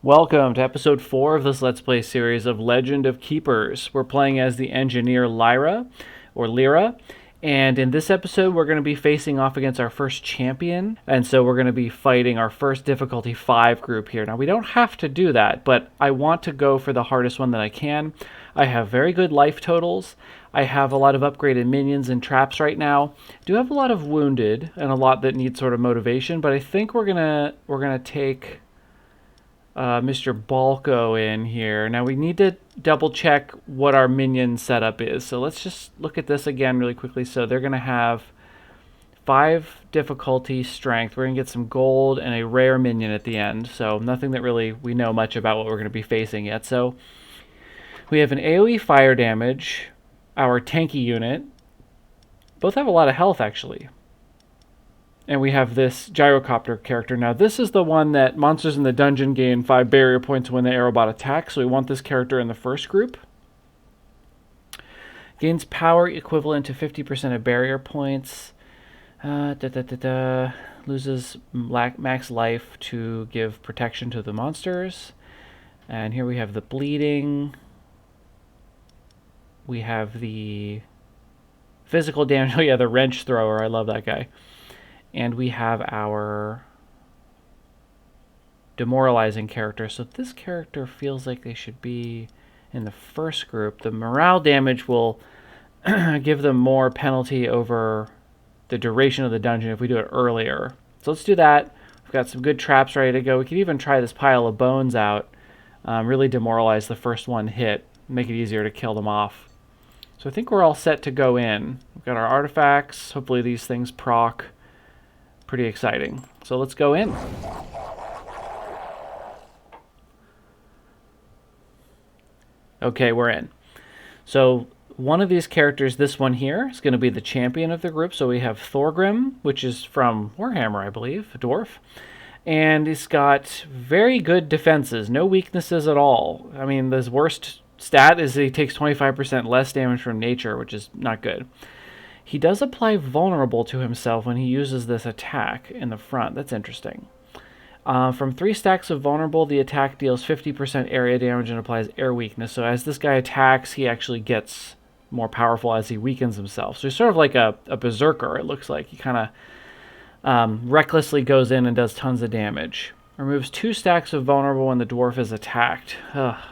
Welcome to episode 4 of this Let's Play series of Legend of Keepers. We're playing as the engineer Lira, and in this episode we're going to be facing off against our first champion, and so we're going to be fighting our first difficulty 5 group here. Now we don't have to do that, but I want to go for the hardest one that I can. I have very good life totals. I have a lot of upgraded minions and traps right now. Do have a lot of wounded and a lot that need sort of motivation, but I think we're gonna take Mr. Balco in here. Now we need to double check what our minion setup is. So let's just look at this again really quickly. So they're going to have 5 difficulty strength. We're going to get some gold and a rare minion at the end. So nothing that really we know much about what we're going to be facing yet. So we have an AoE fire damage, our tanky unit. Both have a lot of health actually. And we have this gyrocopter character. Now this is the one that monsters in the dungeon gain 5 barrier points when the aerobot attacks. So we want this character in the first group. Gains power equivalent to 50% of barrier points. Loses max life to give protection to the monsters. And here we have the bleeding. We have the physical damage. Oh yeah, the wrench thrower. I love that guy. And we have our demoralizing character. So this character feels like they should be in the first group. The morale damage will give them more penalty over the duration of the dungeon if we do it earlier. So let's do that. We've got some good traps ready to go. We could even try this pile of bones out. Really demoralize the first one hit. Make it easier to kill them off. So I think we're all set to go in. We've got our artifacts. Hopefully these things proc. Pretty exciting. So let's go in. Okay, we're in. So one of these characters, this one here, is going to be the champion of the group. So we have Thorgrim, which is from Warhammer, I believe, a dwarf. And he's got very good defenses, no weaknesses at all. I mean, his worst stat is that he takes 25% less damage from nature, which is not good. He does apply vulnerable to himself when he uses this attack in the front. That's interesting. From 3 stacks of vulnerable, the attack deals 50% area damage and applies air weakness. So as this guy attacks, he actually gets more powerful as he weakens himself. So he's sort of like a berserker, it looks like. He kind of recklessly goes in and does tons of damage. Removes 2 stacks of vulnerable when the dwarf is attacked.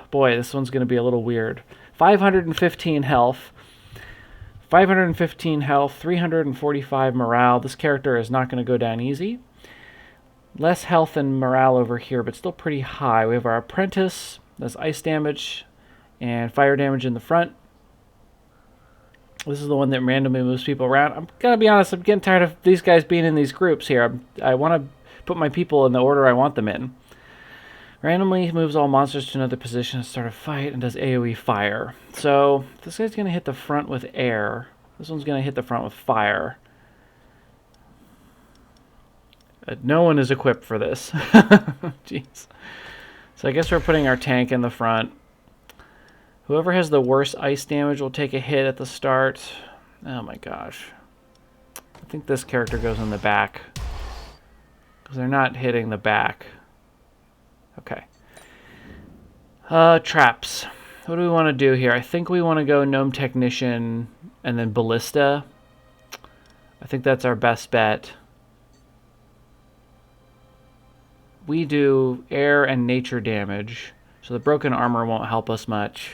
Boy, this one's going to be a little weird. 515 health. 515 health, 345 morale. This character is not going to go down easy. Less health and morale over here, but still pretty high. We have our apprentice. That's ice damage and fire damage in the front. This is the one that randomly moves people around. I'm going to be honest, I'm getting tired of these guys being in these groups here. I want to put my people in the order I want them in. Randomly moves all monsters to another position to start a fight and does AoE fire. So this guy's going to hit the front with air. This one's going to hit the front with fire. No one is equipped for this. Jeez. So I guess we're putting our tank in the front. Whoever has the worst ice damage will take a hit at the start. Oh my gosh. I think this character goes in the back, because they're not hitting the back. Okay. Traps. What do we want to do here? I think we want to go Gnome Technician and then Ballista. I think that's our best bet. We do air and nature damage, so the broken armor won't help us much.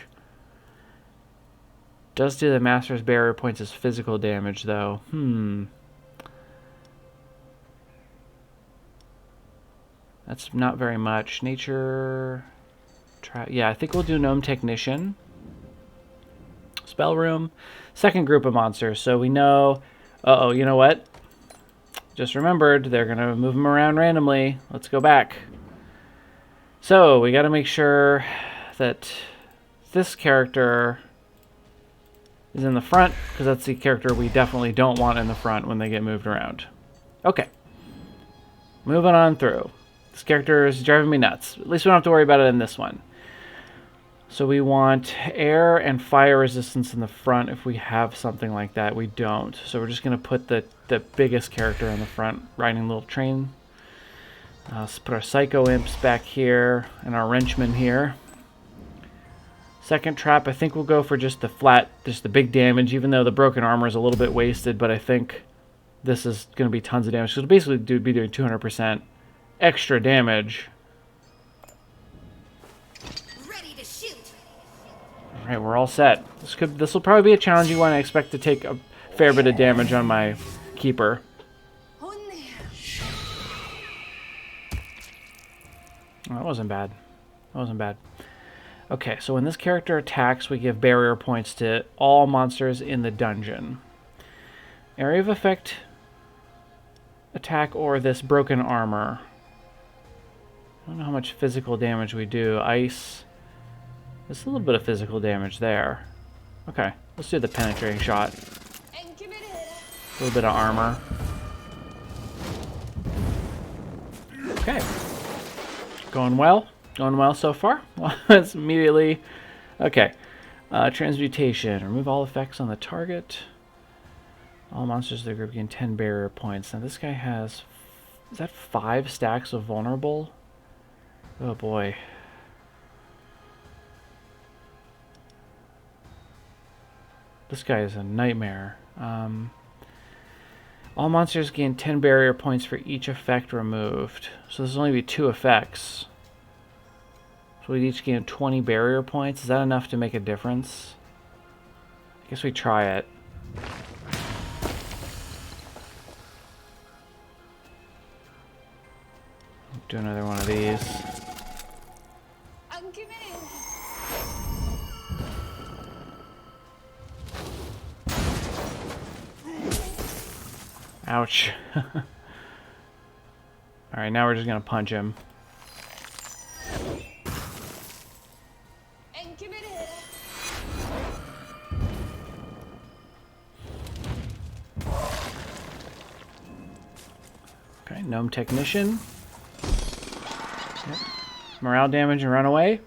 Does do the Master's Barrier points as physical damage, though. That's not very much. Nature... yeah, I think we'll do Gnome Technician. Spell Room. Second group of monsters. So we know... Uh-oh, you know what? Just remembered, they're going to move them around randomly. Let's go back. So, we got to make sure that this character is in the front, because that's the character we definitely don't want in the front when they get moved around. Okay. Moving on through. This character is driving me nuts. At least we don't have to worry about it in this one. So we want air and fire resistance in the front if we have something like that. We don't. So we're just going to put the biggest character in the front, riding a little train. Let's put our Psycho Imps back here and our Wrenchman here. Second trap, I think we'll go for just the big damage, even though the broken armor is a little bit wasted, but I think this is going to be tons of damage. So it'll basically be doing 200% extra damage. Ready to shoot. All right, we're all set. This will probably be a challenging one. I expect to take a fair bit of damage on my Keeper. On there. Oh, that wasn't bad. That wasn't bad. Okay, so when this character attacks, we give barrier points to all monsters in the dungeon. Area of effect, attack, or this broken armor. I don't know how much physical damage we do. Ice. There's a little bit of physical damage there. Okay, let's do the penetrating shot. A little bit of armor. Okay. Going well. Going well so far. Let's immediately... Okay. Transmutation. Remove all effects on the target. All monsters of the group gain 10 barrier points. Now this guy has... Is that 5 stacks of vulnerable? Oh boy. This guy is a nightmare. All monsters gain 10 barrier points for each effect removed. So there's only be 2 effects. So we'd each gain 20 barrier points. Is that enough to make a difference? I guess we try it. Do another one of these. I'm committed. Ouch. Alright, now we're just gonna punch him. I'm committed. Okay, Gnome Technician. Yep. Morale damage and run away.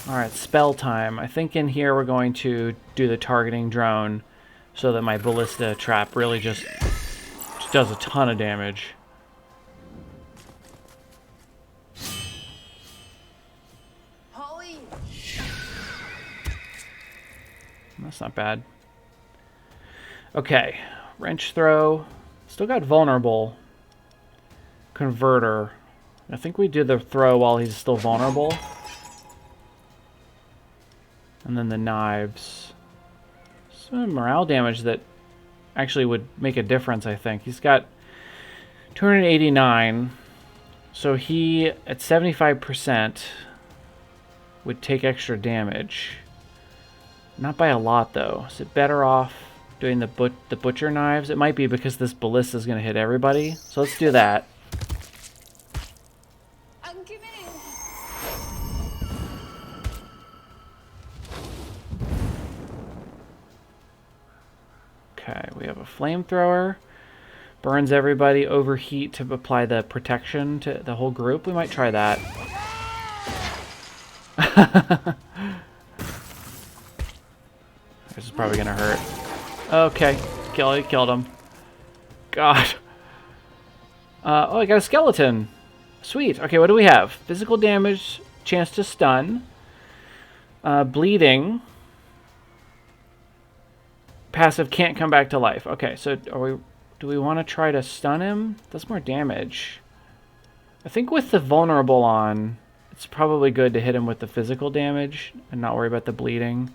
Alright, spell time. I think in here we're going to do the targeting drone so that my ballista trap really just does a ton of damage. Holly. That's not bad. Okay, wrench throw. Still got vulnerable. Converter. I think we do the throw while he's still vulnerable. And then the knives. Some morale damage that actually would make a difference, I think. He's got 289. So he, at 75%, would take extra damage. Not by a lot, though. Is it better off doing the butcher knives? It might be because this ballista is going to hit everybody. So let's do that. I'm committed. Okay, we have a flamethrower. Burns everybody. Overheat to apply the protection to the whole group. We might try that. This is probably gonna hurt. Okay, killed him. God. Oh, I got a skeleton. Sweet. Okay, what do we have? Physical damage, chance to stun, bleeding. Passive can't come back to life. Okay, so do we want to try to stun him? That's more damage. I think with the vulnerable on, it's probably good to hit him with the physical damage and not worry about the bleeding.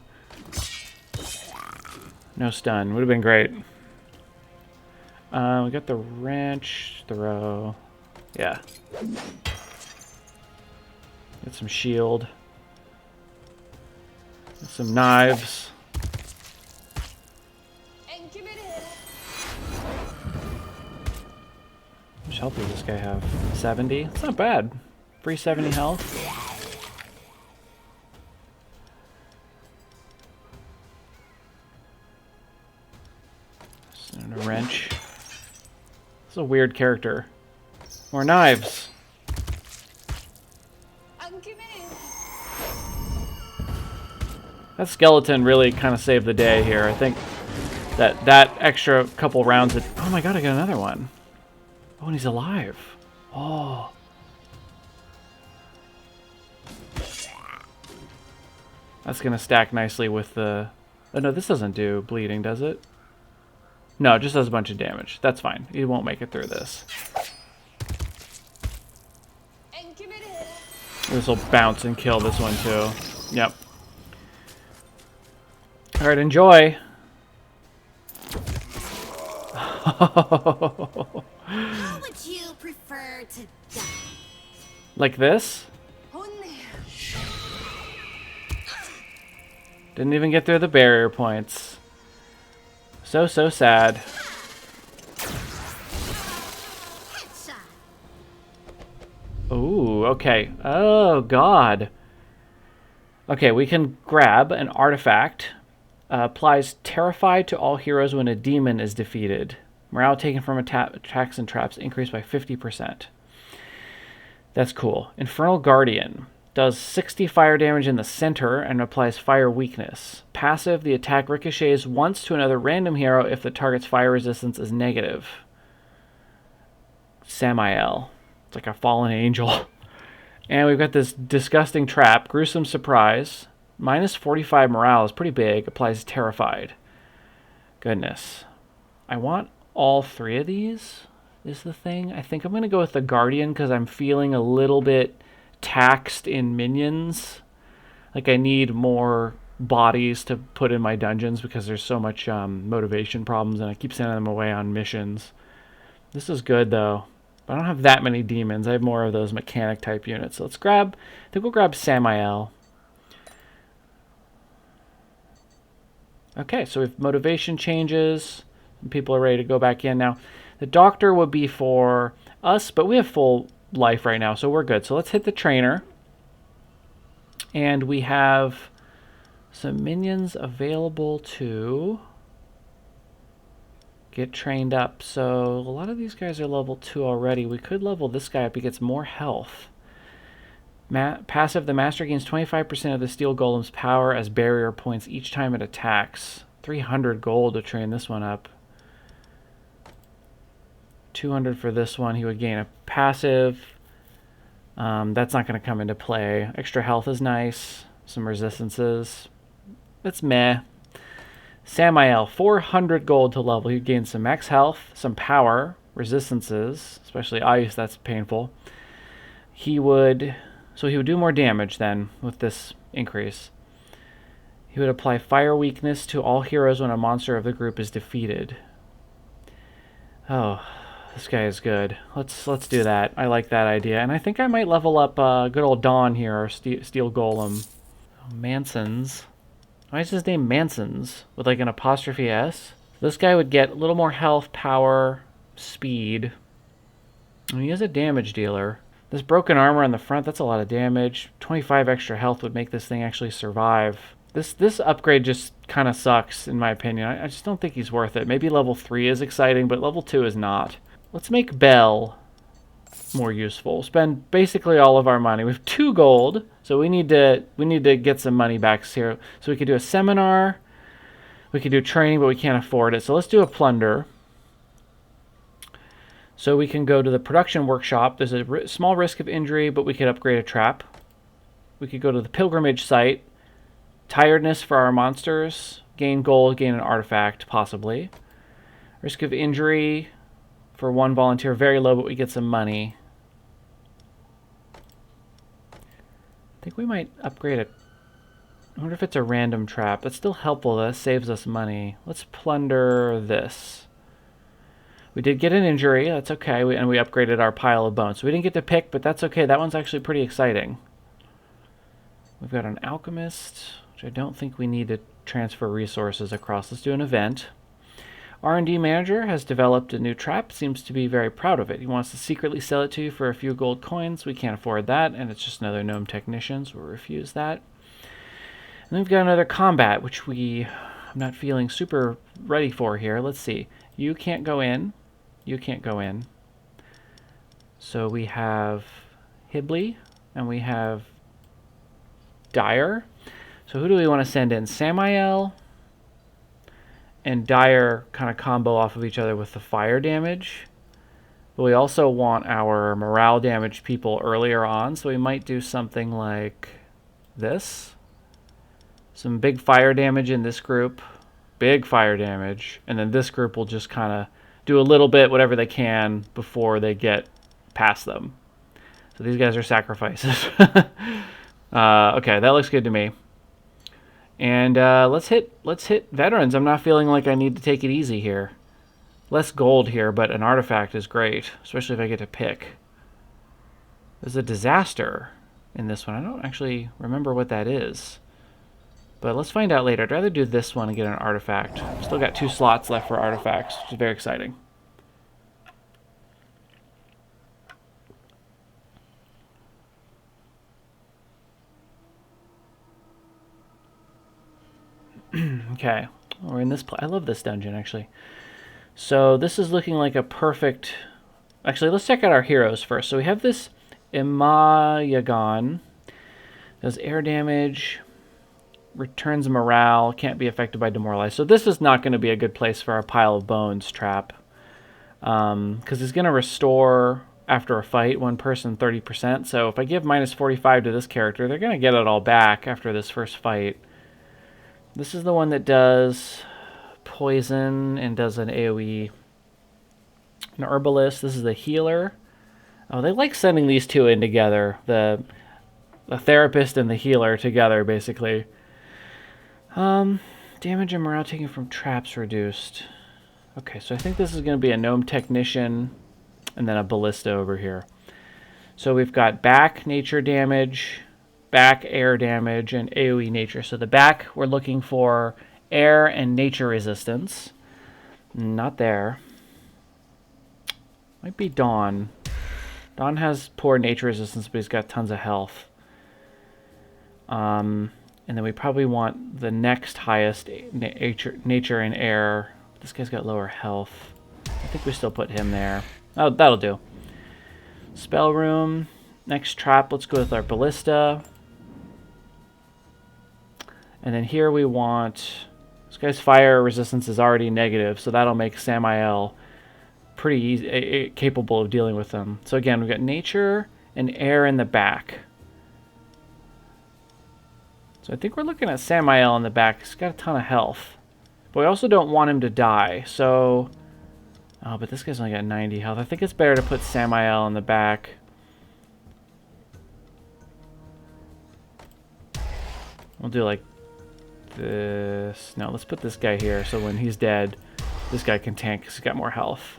No stun. Would have been great. We got the wrench throw. Yeah. Get some shield. Get some knives. How much health does this guy have? 70? It's not bad. Free 70 health. And a wrench. This is a weird character. More knives. That skeleton really kind of saved the day here. I think that extra couple rounds of... Oh my god, I got another one. Oh, and he's alive. Oh. That's going to stack nicely with the... Oh, no, this doesn't do bleeding, does it? No, it just does a bunch of damage. That's fine. He won't make it through this. This will bounce and kill this one, too. Yep. Alright, enjoy. How would you prefer to die? Like this? Didn't even get through the barrier points. So sad. Headshot. Ooh, okay. Oh, God. Okay, we can grab an artifact. Applies Terrified to all heroes when a demon is defeated. Morale taken from attacks and traps increased by 50%. That's cool. Infernal Guardian. Does 60 fire damage in the center and applies fire weakness. Passive, the attack ricochets once to another random hero if the target's fire resistance is negative. Sammael. It's like a fallen angel. And we've got this disgusting trap. Gruesome Surprise. Minus 45 morale is pretty big. Applies Terrified. Goodness. I want all three of these is the thing. I think I'm going to go with the Guardian because I'm feeling a little bit taxed in minions. Like I need more bodies to put in my dungeons because there's so much motivation problems and I keep sending them away on missions. This is good though. But I don't have that many demons. I have more of those mechanic type units. So let's grab, I think we'll grab Sammael. Okay, so we have motivation changes. People are ready to go back in now. The doctor would be for us, but we have full life right now, so we're good. So let's hit the trainer. And we have some minions available to get trained up. So a lot of these guys are level 2 already. We could level this guy up. He gets more health. Passive, the master gains 25% of the steel golem's power as barrier points each time it attacks. 300 gold to train this one up. 200 for this one. He would gain a passive. That's not going to come into play. Extra health is nice. Some resistances. That's meh. Sammael, 400 gold to level. He'd gain some max health, some power, resistances, especially ice, that's painful. He would do more damage then with this increase. He would apply fire weakness to all heroes when a monster of the group is defeated. Oh, this guy is good. Let's do that. I like that idea. And I think I might level up good old Dawn here, our steel golem. Oh, Manson's. Why is his name Manson's? With like an apostrophe S? This guy would get a little more health, power, speed. And he is a damage dealer. This broken armor on the front, that's a lot of damage. 25 extra health would make this thing actually survive. This upgrade just kind of sucks, in my opinion. I just don't think he's worth it. Maybe level 3 is exciting, but level 2 is not. Let's make Bell more useful. Spend basically all of our money. We have 2 gold, so we need to get some money back here. So we could do a seminar, we could do training, but we can't afford it. So let's do a plunder. So we can go to the production workshop. There's a small risk of injury, but we could upgrade a trap. We could go to the pilgrimage site. Tiredness for our monsters. Gain gold, gain an artifact, possibly. Risk of injury for 1 volunteer, very low, but we get some money. I think we might upgrade it. I wonder if it's a random trap. That's still helpful. That saves us money. Let's plunder this. We did get an injury. That's okay. And we upgraded our pile of bones. So we didn't get to pick, but that's okay. That one's actually pretty exciting. We've got an alchemist, which I don't think we need to transfer resources across. Let's do an event. R&D manager has developed a new trap. Seems to be very proud of it. He wants to secretly sell it to you for a few gold coins. We can't afford that, and it's just another gnome technician, so we'll refuse that. And then we've got another combat, which I'm not feeling super ready for here. Let's see. You can't go in. You can't go in. So we have Hibley, and we have Dyer. So who do we want to send in? Sammael and Dyer kind of combo off of each other with the fire damage. But we also want our morale damaged people earlier on, so we might do something like this. Some big fire damage in this group. Big fire damage. And then this group will just kind of do a little bit, whatever they can, before they get past them. So these guys are sacrifices. Okay, that looks good to me. And let's hit veterans. I'm not feeling like I need to take it easy here. Less gold here, but an artifact is great, especially if I get to pick. There's a disaster in this one. I don't actually remember what that is. But let's find out later. I'd rather do this one and get an artifact. Still got 2 slots left for artifacts, which is very exciting. Okay, we're in this I love this dungeon, actually. So this is looking like a perfect... Actually, let's check out our heroes first. So we have this Imayagon. Does air damage, returns morale, can't be affected by demoralize. So this is not going to be a good place for our pile of bones trap. Because it's going to restore, after a fight, one person 30%. So if I give minus 45 to this character, they're going to get it all back after this first fight. This is the one that does poison and does an AoE. An herbalist. This is the healer. Oh, they like sending these two in together. The therapist and the healer together, basically. Damage and morale taken from traps reduced. Okay, so I think this is going to be a gnome technician and then a ballista over here. So we've got back nature damage, back air damage, and AoE nature. So the back, we're looking for air and nature resistance. Not there. Might be Dawn. Dawn has poor nature resistance, but he's got tons of health. And then we probably want the next highest nature and air. This guy's got lower health. I think we still put him there. Oh, that'll do. Spell room. Next trap, let's go with our ballista. And then here we want... This guy's fire resistance is already negative, so that'll make Sammael pretty easy, capable of dealing with them. So again, we've got nature and air in the back. So I think we're looking at Sammael in the back. He's got a ton of health. But we also don't want him to die, so... Oh, but this guy's only got 90 health. I think it's better to put Sammael in the back. We'll do like this. No, let's put this guy here, so when he's dead, this guy can tank because he's got more health.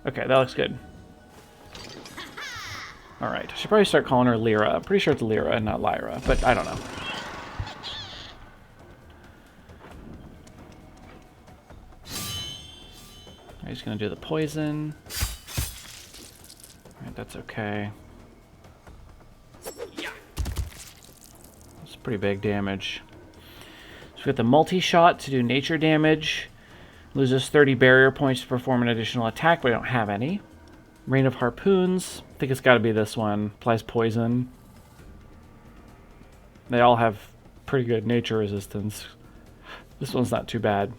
Okay, that looks good. Alright, I should probably start calling her Lira. I'm pretty sure it's Lira and not Lyra, but I don't know. I'm just going to do the poison. Alright, that's okay. That's pretty big damage. So we got the multi-shot to do nature damage. Loses 30 barrier points to perform an additional attack, but I don't have any. Rain of Harpoons. I think it's got to be this one. Applies poison. They all have pretty good nature resistance. This one's not too bad.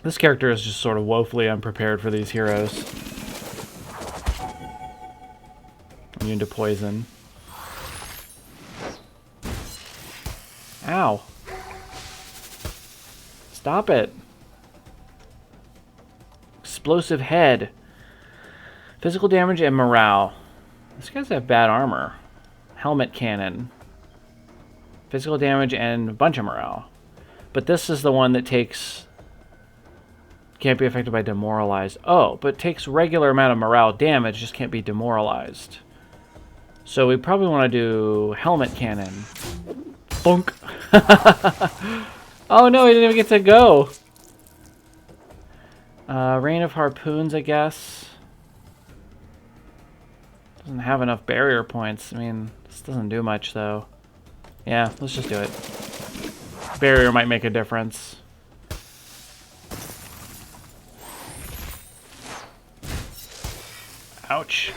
This character is just sort of woefully unprepared for these heroes. Immune to poison. Ow. Stop it. Explosive head. Physical damage and morale. These guys have bad armor. Helmet cannon. Physical damage and a bunch of morale. But this is the one that takes... Can't be affected by demoralized. Oh, but takes regular amount of morale damage, just can't be demoralized. So we probably want to do helmet cannon. Bonk. Oh no, he didn't even get to go. Rain of Harpoons, I guess. Doesn't have enough barrier points. I mean, this doesn't do much, though. Yeah, let's just do it. Barrier might make a difference. Ouch.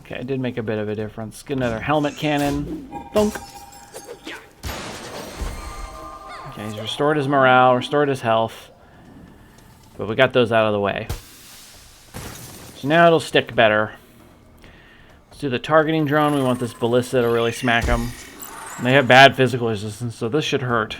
Okay, it did make a bit of a difference. Get another helmet cannon. Bonk. Okay, he's restored his morale, restored his health. But we got those out of the way. So now it'll stick better. Let's do the targeting drone. We want this ballista to really smack them. And they have bad physical resistance, so this should hurt.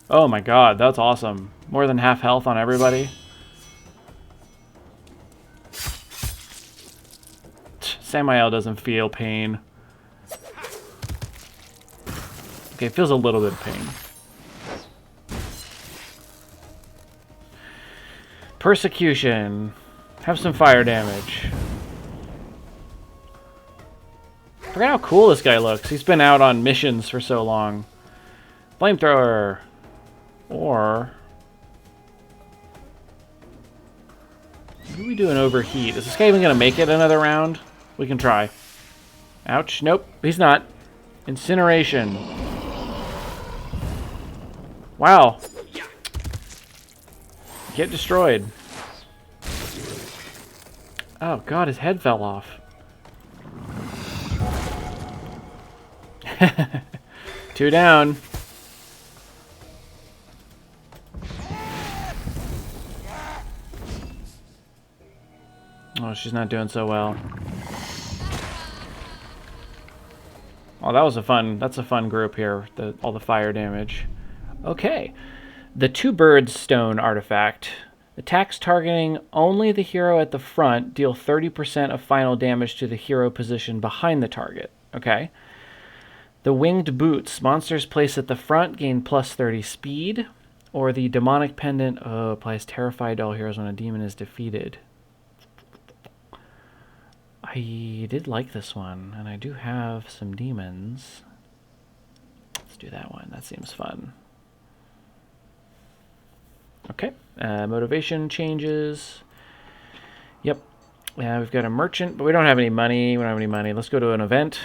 Oh my god, that's awesome. More than half health on everybody. Sammael doesn't feel pain. Okay, feels a little bit of pain. Persecution. Have some fire damage. Forget how cool this guy looks. He's been out on missions for so long. Flamethrower. Or... maybe we do an overheat. Is this guy even going to make it another round? We can try. Ouch. Nope, he's not. Incineration. Wow. Get destroyed. Oh god, his head fell off. Two down. Oh, she's not doing so well. Oh, that's a fun group here, all the fire damage. Okay. The Two Birds Stone artifact. Attacks targeting only the hero at the front deal 30% of final damage to the hero position behind the target. Okay. The Winged Boots. Monsters placed at the front gain plus 30 speed. Or the Demonic Pendant applies Terrified to all heroes when a demon is defeated. I did like this one, and I do have some demons. Let's do that one. That seems fun. Okay. Motivation changes. Yep. We've got a merchant, but we don't have any money. Let's go to an event.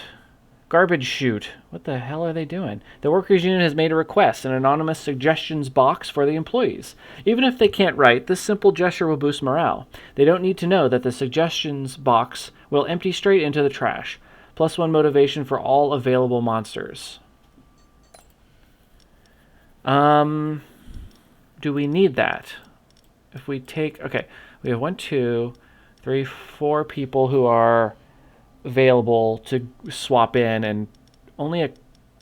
Garbage chute. What the hell are they doing? The workers union has made a request, an anonymous suggestions box for the employees. Even if they can't write, this simple gesture will boost morale. They don't need to know that the suggestions box will empty straight into the trash. +1 motivation for all available monsters. Do we need that? If we take... okay, we have 1, 2, 3, 4 people who are available to swap in, and only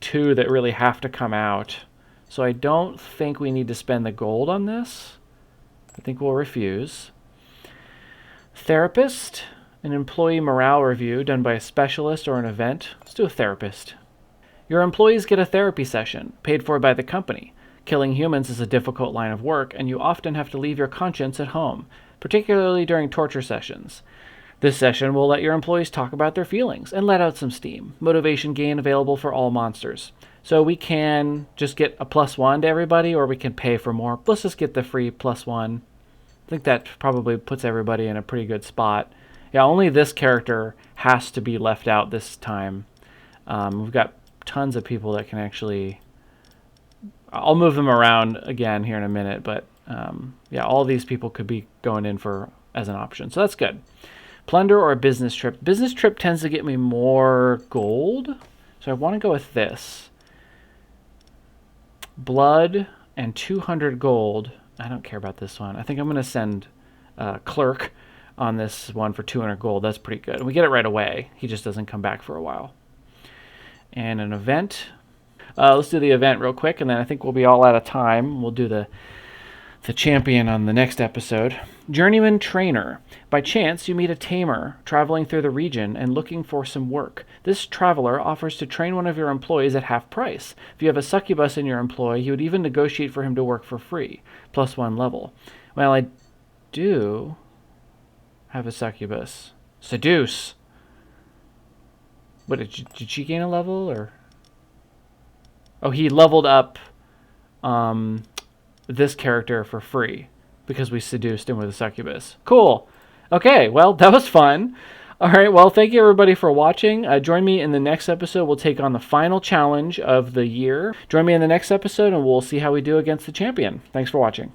2 that really have to come out. So I don't think we need to spend the gold on this. I think we'll refuse. Therapist, an employee morale review done by a specialist or an event. Let's do a therapist. Your employees get a therapy session, paid for by the company. Killing humans is a difficult line of work, and you often have to leave your conscience at home, particularly during torture sessions. This session will let your employees talk about their feelings and let out some steam. Motivation gain available for all monsters. So we can just get a +1 to everybody, or we can pay for more. Let's just get the free +1. I think that probably puts everybody in a pretty good spot. Yeah, only this character has to be left out this time. We've got tons of people that can actually... I'll move them around again here in a minute, but yeah, all these people could be going in for as an option. So that's good. Plunder or a business trip. Business trip tends to get me more gold, so I want to go with this. Blood and 200 gold. I don't care about this one. I think I'm going to send Clerk on this one for 200 gold. That's pretty good. We get it right away. He just doesn't come back for a while. And an event. Let's do the event real quick, and then I think we'll be all out of time. We'll do the champion on the next episode. Journeyman Trainer. By chance, you meet a tamer traveling through the region and looking for some work. This traveler offers to train one of your employees at half price. If you have a succubus in your employ, you would even negotiate for him to work for free, +1 level. Well, I do have a succubus. Seduce. What, did she gain a level, or... oh, he leveled up this character for free because we seduced him with a succubus. Cool. Okay, well, that was fun. All right, well, thank you everybody for watching. Join me in the next episode. We'll take on the final challenge of the year. Join me in the next episode, and we'll see how we do against the champion. Thanks for watching.